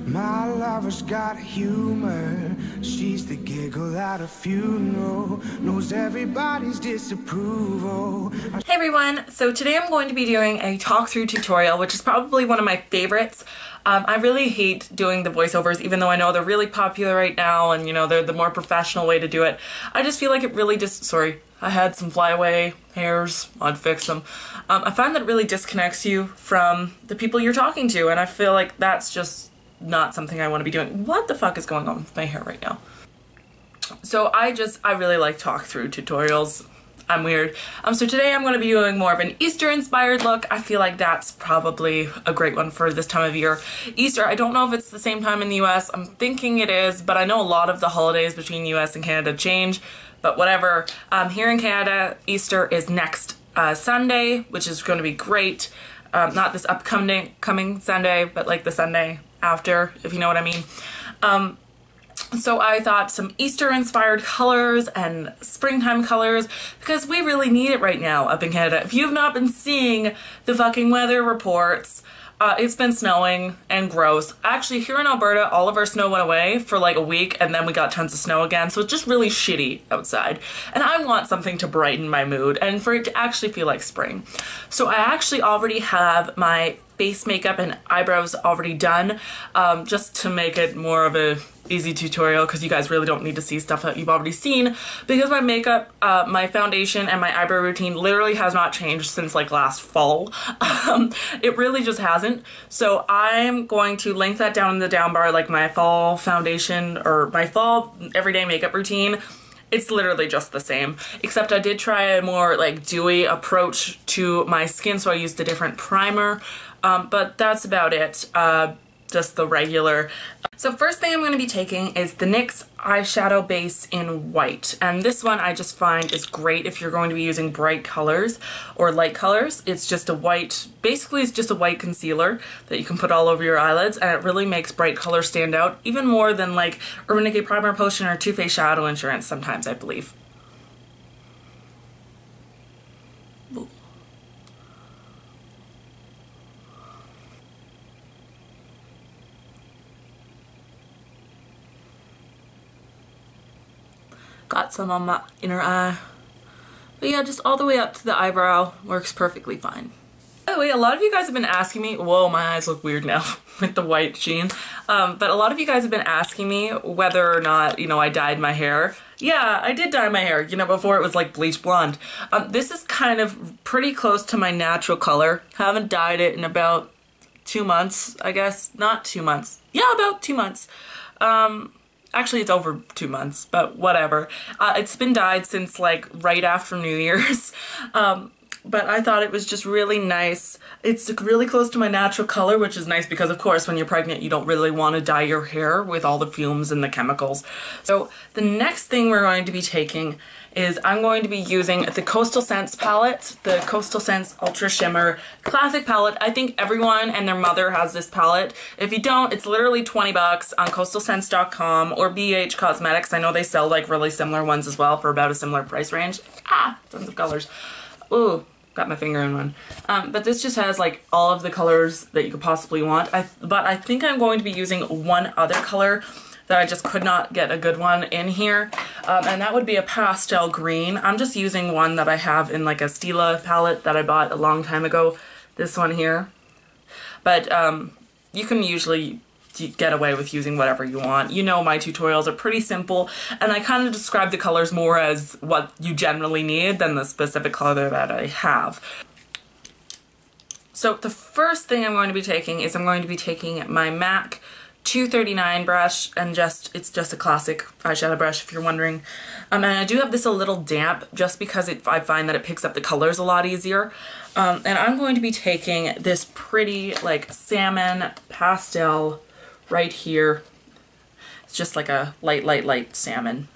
My lover's got humor. She's the giggle at a funeral. Knows everybody's disapproval. Hey everyone, so today I'm going to be doing a talk through tutorial, which is probably one of my favorites. I really hate doing the voiceovers, even though I know they're really popular right now and, you know, they're the more professional way to do it. I just feel like it really sorry, I had some flyaway hairs, I'd fix them. I find that it really disconnects you from the people you're talking to, and I feel like that's just not something I want to be doing. What the fuck is going on with my hair right now? So I really like talk through tutorials. I'm weird. So today I'm going to be doing more of an Easter inspired look. I feel like that's probably a great one for this time of year. Easter, I don't know if it's the same time in the US. I'm thinking it is, but I know a lot of the holidays between US and Canada change, but whatever. Here in Canada, Easter is next Sunday, which is going to be great. Not this coming Sunday, but like the Sunday after, if you know what I mean. So I thought some Easter inspired colors and springtime colors, because we really need it right now up in Canada. If you've not been seeing the fucking weather reports, it's been snowing and gross. Actually, here in Alberta, all of our snow went away for like a week and then we got tons of snow again, so it's just really shitty outside. And I want something to brighten my mood and for it to actually feel like spring. So I actually already have my face makeup and eyebrows already done, just to make it more of a easy tutorial, because you guys really don't need to see stuff that you've already seen, because my makeup, my foundation and my eyebrow routine literally has not changed since like last fall. It really just hasn't. So I'm going to link that down in the down bar, like my fall foundation or my fall everyday makeup routine. It's literally just the same, except I did try a more like dewy approach to my skin, so I used a different primer, but that's about it. Just the regular. So first thing I'm going to be taking is the NYX eyeshadow base in white, and this one I just find is great if you're going to be using bright colors or light colors. It's just a white, basically it's just a white concealer that you can put all over your eyelids, and it really makes bright colors stand out even more than like Urban Decay Primer Potion or Too Faced Shadow Insurance sometimes, I believe. Ooh. Got some on my inner eye. But yeah, just all the way up to the eyebrow works perfectly fine. By the way, a lot of you guys have been asking me, whoa, my eyes look weird now with the white sheen. But a lot of you guys have been asking me whether or not, you know, I dyed my hair. Yeah, I did dye my hair, you know, before it was like bleach blonde. This is kind of pretty close to my natural color. Haven't dyed it in about 2 months, I guess. Not 2 months. Yeah, about 2 months. Actually, it's over 2 months, but whatever. It's been dyed since like right after New Year's. But I thought it was just really nice. It's really close to my natural color, which is nice because, of course, when you're pregnant, you don't really want to dye your hair with all the fumes and the chemicals. So the next thing we're going to be taking is I'm going to be using the Coastal Scents palette, the Coastal Scents Ultra Shimmer Classic palette. I think everyone and their mother has this palette. If you don't, it's literally 20 bucks on coastalscents.com or BH Cosmetics. I know they sell like really similar ones as well for about a similar price range. Ah, tons of colors. Ooh. Got my finger in one. But this just has like all of the colors that you could possibly want. But I think I'm going to be using one other color that I just could not get a good one in here. And that would be a pastel green. I'm just using one that I have in like a Stila palette that I bought a long time ago. This one here. But you can usually get away with using whatever you want. You know, my tutorials are pretty simple, and I kind of describe the colors more as what you generally need than the specific color that I have. So the first thing I'm going to be taking is I'm going to be taking my MAC 239 brush, and it's just a classic eyeshadow brush if you're wondering. And I do have this a little damp just because I find that it picks up the colors a lot easier. And I'm going to be taking this pretty like salmon pastel right here. It's just like a light salmon,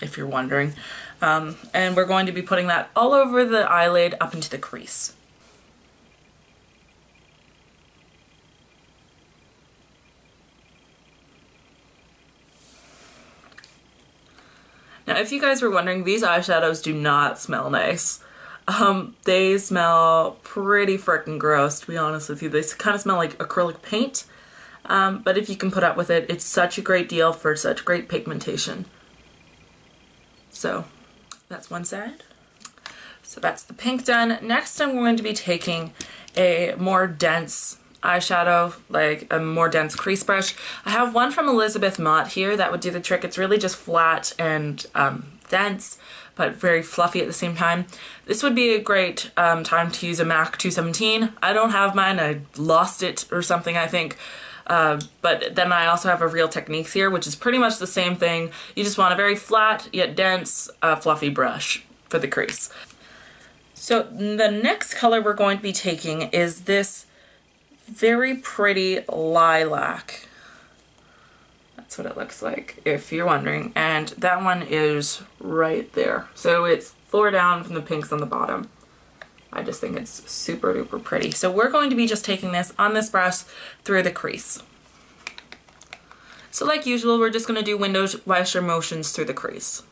if you're wondering. And we're going to be putting that all over the eyelid up into the crease. Now, if you guys were wondering, these eyeshadows do not smell nice. They smell pretty freaking gross, to be honest with you. They kind of smell like acrylic paint. but if you can put up with it, it's such a great deal for such great pigmentation. So that's one side. So that's the pink done. Next I'm going to be taking a more dense eyeshadow, like a more dense crease brush. I have one from Elizabeth Mott here that would do the trick. It's really just flat and dense, but very fluffy at the same time. This would be a great time to use a MAC 217. I don't have mine, I lost it or something, I think. But then I also have a Real Techniques here, which is pretty much the same thing. You just want a very flat yet dense, fluffy brush for the crease. So the next color we're going to be taking is this very pretty lilac. That's what it looks like, if you're wondering. And that one is right there. So it's 4 down from the pinks on the bottom. I just think it's super duper pretty. So we're going to be just taking this on this brush through the crease. So like usual, we're just going to do window washer motions through the crease.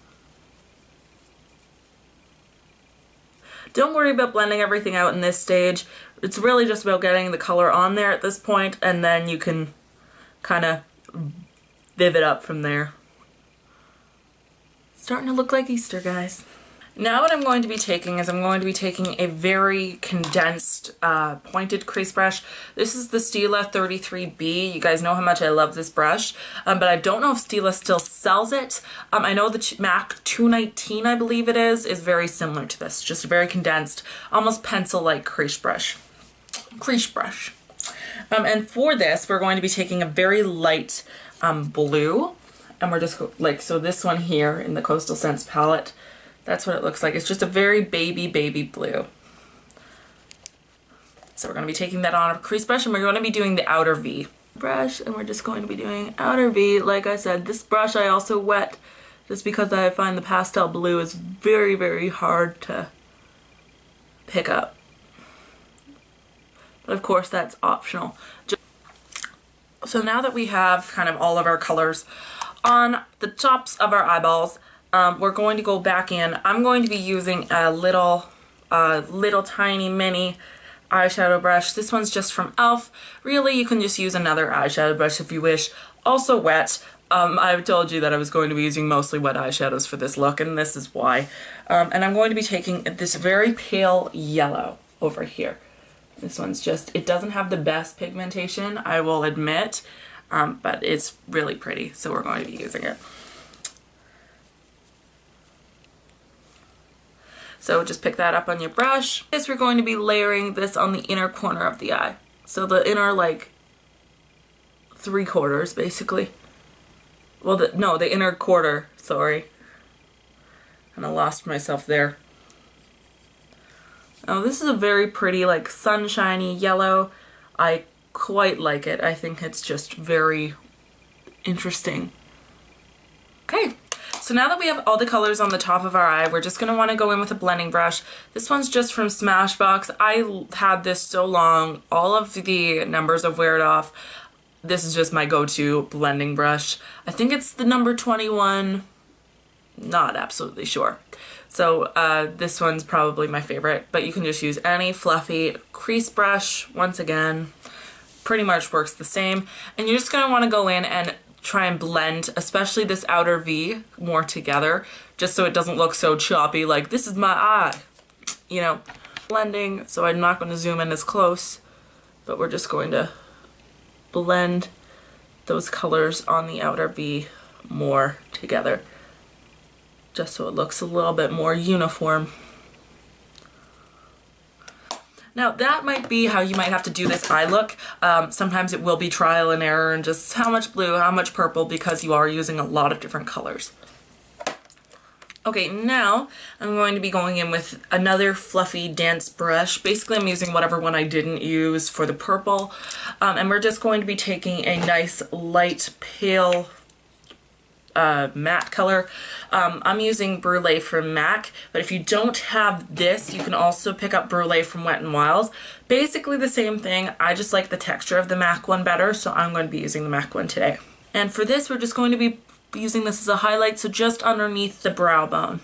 Don't worry about blending everything out in this stage. It's really just about getting the color on there at this point, and then you can kind of viv it up from there. It's starting to look like Easter, guys. Now what I'm going to be taking is I'm going to be taking a very condensed pointed crease brush. This is the Stila 33B. You guys know how much I love this brush, but I don't know if Stila still sells it. I know the MAC 219, I believe it is very similar to this. Just a very condensed, almost pencil-like crease brush. And for this, we're going to be taking a very light blue, and we're just like, so this one here in the Coastal Scents palette, that's what it looks like. It's just a very baby blue. So we're going to be taking that on a crease brush, and we're going to be doing the outer V brush, and we're just going to be doing outer V. Like I said, this brush I also wet just because I find the pastel blue is very hard to pick up. But of course that's optional. So now that we have kind of all of our colors on the tops of our eyeballs, we're going to go back in. I'm going to be using a little tiny mini eyeshadow brush. This one's just from e.l.f. Really, you can just use another eyeshadow brush if you wish. Also wet. I told you that I was going to be using mostly wet eyeshadows for this look, and this is why. And I'm going to be taking this very pale yellow over here. This one's just, it doesn't have the best pigmentation, I will admit, but it's really pretty, so we're going to be using it. So just pick that up on your brush. This, we're going to be layering this on the inner corner of the eye. So the inner, like, 3/4, basically. Well, the inner quarter, sorry. And I lost myself there. Oh, this is a very pretty, like, sunshiny yellow. I quite like it. I think it's just very interesting. Okay. So now that we have all the colors on the top of our eye, we're just going to want to go in with a blending brush. This one's just from Smashbox. I had this so long, all of the numbers have weared off. This is just my go-to blending brush. I think it's the number 21, not absolutely sure. So this one's probably my favorite, but you can just use any fluffy crease brush. Once again, pretty much works the same. And you're just going to want to go in and try and blend, especially this outer V, more together, just so it doesn't look so choppy, like this is my eye, you know, blending. So I'm not going to zoom in as close, but we're just going to blend those colors on the outer V more together, just so it looks a little bit more uniform. Now that might be how you might have to do this eye look. Sometimes it will be trial and error and just how much blue, how much purple, because you are using a lot of different colors. Okay, now I'm going to be going in with another fluffy dense brush. Basically I'm using whatever one I didn't use for the purple. And we're just going to be taking a nice light pale matte color. I'm using Brule from MAC, but if you don't have this, you can also pick up Brule from Wet n Wild. Basically the same thing, I just like the texture of the MAC one better, so I'm going to be using the MAC one today. And for this, we're just going to be using this as a highlight, so just underneath the brow bone.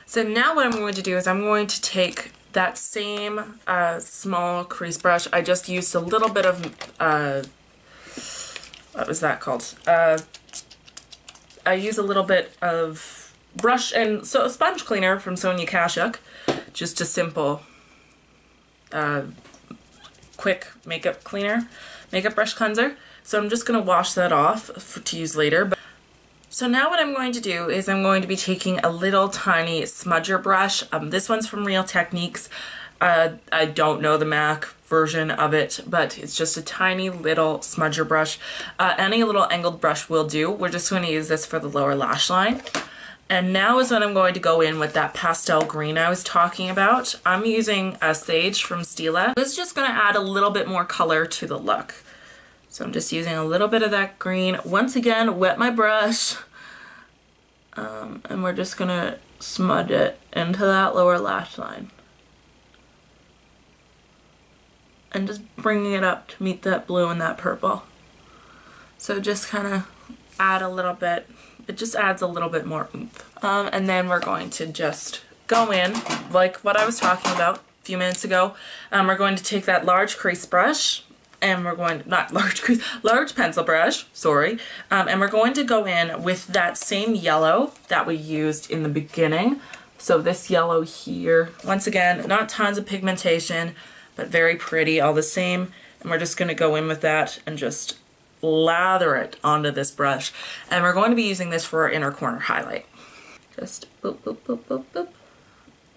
So now what I'm going to do is I'm going to take that same small crease brush. I just used a little bit of what was that called? I use a little bit of brush and so a sponge cleaner from Sonia Kashuk, just a simple, quick makeup cleaner, makeup brush cleanser. So I'm just going to wash that off to use later. So now what I'm going to do is I'm going to be taking a little tiny smudger brush. This one's from Real Techniques. I don't know the MAC version of it, but it's just a tiny little smudger brush. Any little angled brush will do. We're just going to use this for the lower lash line. And now is when I'm going to go in with that pastel green I was talking about. I'm using a Sage from Stila. This is just going to add a little bit more color to the look. So I'm just using a little bit of that green. Once again, wet my brush. And we're just going to smudge it into that lower lash line. And just bringing it up to meet that blue and that purple. So just kind of add a little bit. It just adds a little bit more oomph. And then we're going to just go in, like what I was talking about a few minutes ago. We're going to take that large crease brush, and we're going to, not large crease, large pencil brush, sorry. And we're going to go in with that same yellow that we used in the beginning. So this yellow here, once again, not tons of pigmentation, but very pretty all the same. And we're just going to go in with that and just lather it onto this brush. And we're going to be using this for our inner corner highlight. Just boop, boop, boop, boop, boop.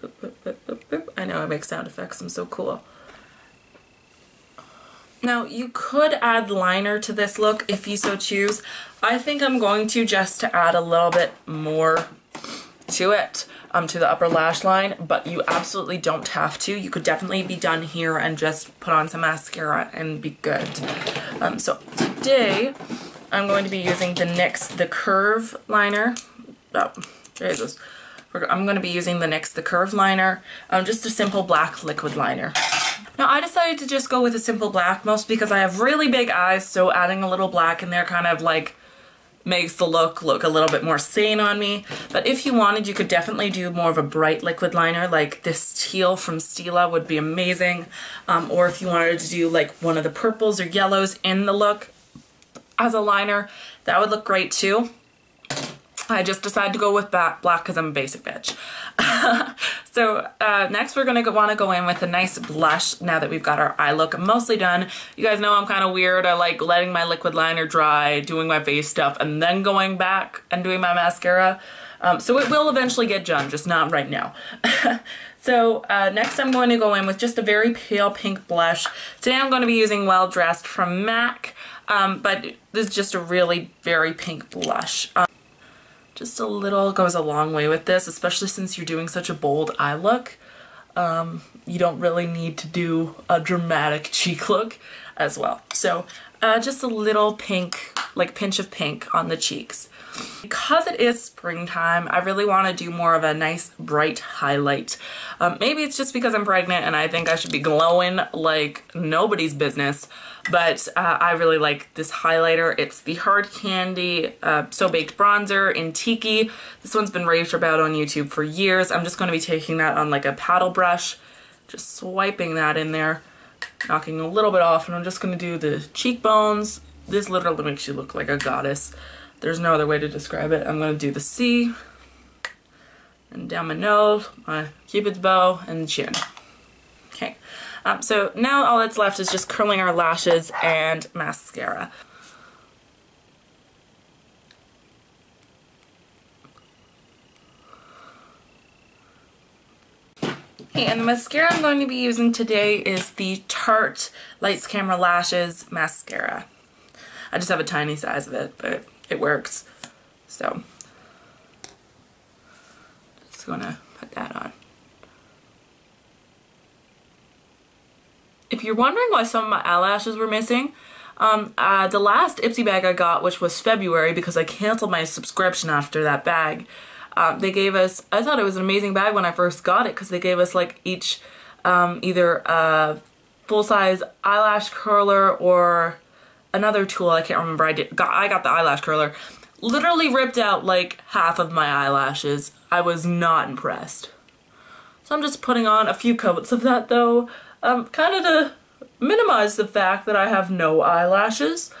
Boop, boop, boop, boop, boop. I know I make sound effects, I'm so cool. Now you could add liner to this look if you so choose. I think I'm going to just to add a little bit more to it, to the upper lash line, but you absolutely don't have to. You could definitely be done here and just put on some mascara and be good. So today I'm going to be using the NYX The Curve liner. Oh, Jesus. I'm going to be using the NYX The Curve liner, just a simple black liquid liner. Now I decided to just go with a simple black, mostly because I have really big eyes, so adding a little black in there kind of like makes the look a little bit more sane on me. But if you wanted, you could definitely do more of a bright liquid liner, like this teal from Stila would be amazing. Or if you wanted to do like one of the purples or yellows in the look as a liner, that would look great too. I just decided to go with black because I'm a basic bitch. So next we're going to want to go in with a nice blush now that we've got our eye look mostly done. You guys know I'm kind of weird. I like letting my liquid liner dry, doing my face stuff, and then going back and doing my mascara. So it will eventually get done, just not right now. So next I'm going to go in with just a very pale pink blush. Today I'm going to be using Well Dressed from MAC, but this is just a really very pink blush. Just a little goes a long way with this, especially since you're doing such a bold eye look. You don't really need to do a dramatic cheek look as well. So just a little pink, like pinch of pink on the cheeks. Because it is springtime, I really want to do more of a nice bright highlight. Maybe it's just because I'm pregnant and I think I should be glowing like nobody's business, but I really like this highlighter. It's the Hard Candy So Baked Bronzer in Tiki. This one's been raved about on YouTube for years. I'm just going to be taking that on like a paddle brush, just swiping that in there, knocking a little bit off, and I'm just going to do the cheekbones. This literally makes you look like a goddess. There's no other way to describe it. I'm going to do the C, and down my nose, my cupid's bow, and chin. Okay, so now all that's left is just curling our lashes and mascara. Okay, and the mascara I'm going to be using today is the Tarte Lights Camera Lashes mascara. I just have a tiny size of it, but it works. So, just gonna put that on. If you're wondering why some of my eyelashes were missing, the last Ipsy bag I got, which was February because I canceled my subscription after that bag, they gave us, I thought it was an amazing bag when I first got it because they gave us like each either a full-size eyelash curler or another tool. I can't remember. I got the eyelash curler. Literally ripped out like half of my eyelashes. I was not impressed. So I'm just putting on a few coats of that though, kind of to minimize the fact that I have no eyelashes.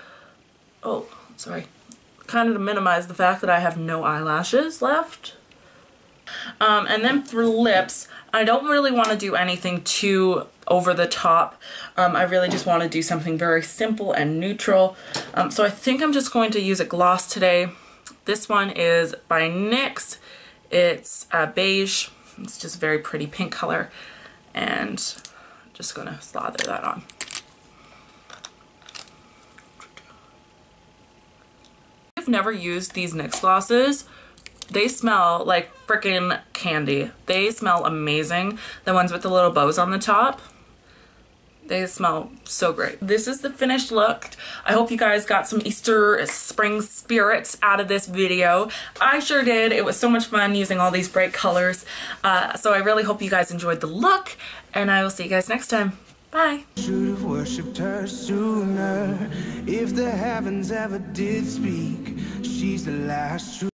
oh, sorry, kind of to minimize the fact that I have no eyelashes left. And then for lips, I don't really want to do anything too over the top. I really just want to do something very simple and neutral. So I think I'm just going to use a gloss today. This one is by NYX. It's Beige. It's just a very pretty pink color. And I'm just going to slather that on. I've never used these NYX glosses. They smell like frickin' candy. They smell amazing. The ones with the little bows on the top. They smell so great. This is the finished look. I hope you guys got some Easter spring spirits out of this video. I sure did. It was so much fun using all these bright colors. So I really hope you guys enjoyed the look, and I will see you guys next time. Bye. Should have worshipped her sooner. If the heavens ever did speak, she's the last true.